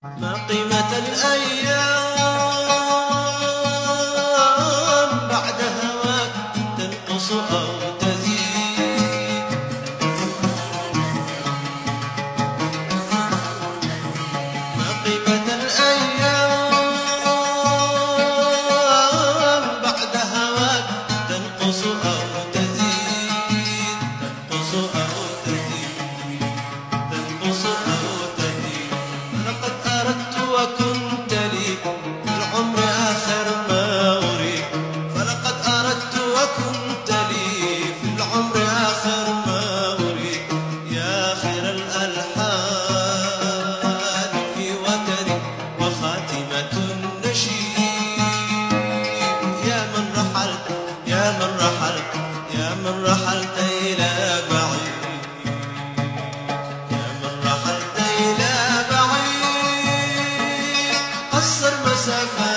ما قيمة الأيام بعد هواك تنقص أو تزيد؟ ما قيمة الأيام بعد هواك تنقص أو تزيد؟ تنقص أو تزيد، تنقص أو تزيد. لقد أردت وكنت لي في العمر آخر ما أريد، فلقد أردت وكنت لي في العمر آخر ما أريد. يا خير الألحان في وتري وخاتمة النشيد، يا من رحلت، يا من رحلت، يا من رحلت إلى بعيد، يا من رحلت إلى بعيد. قصر مسافات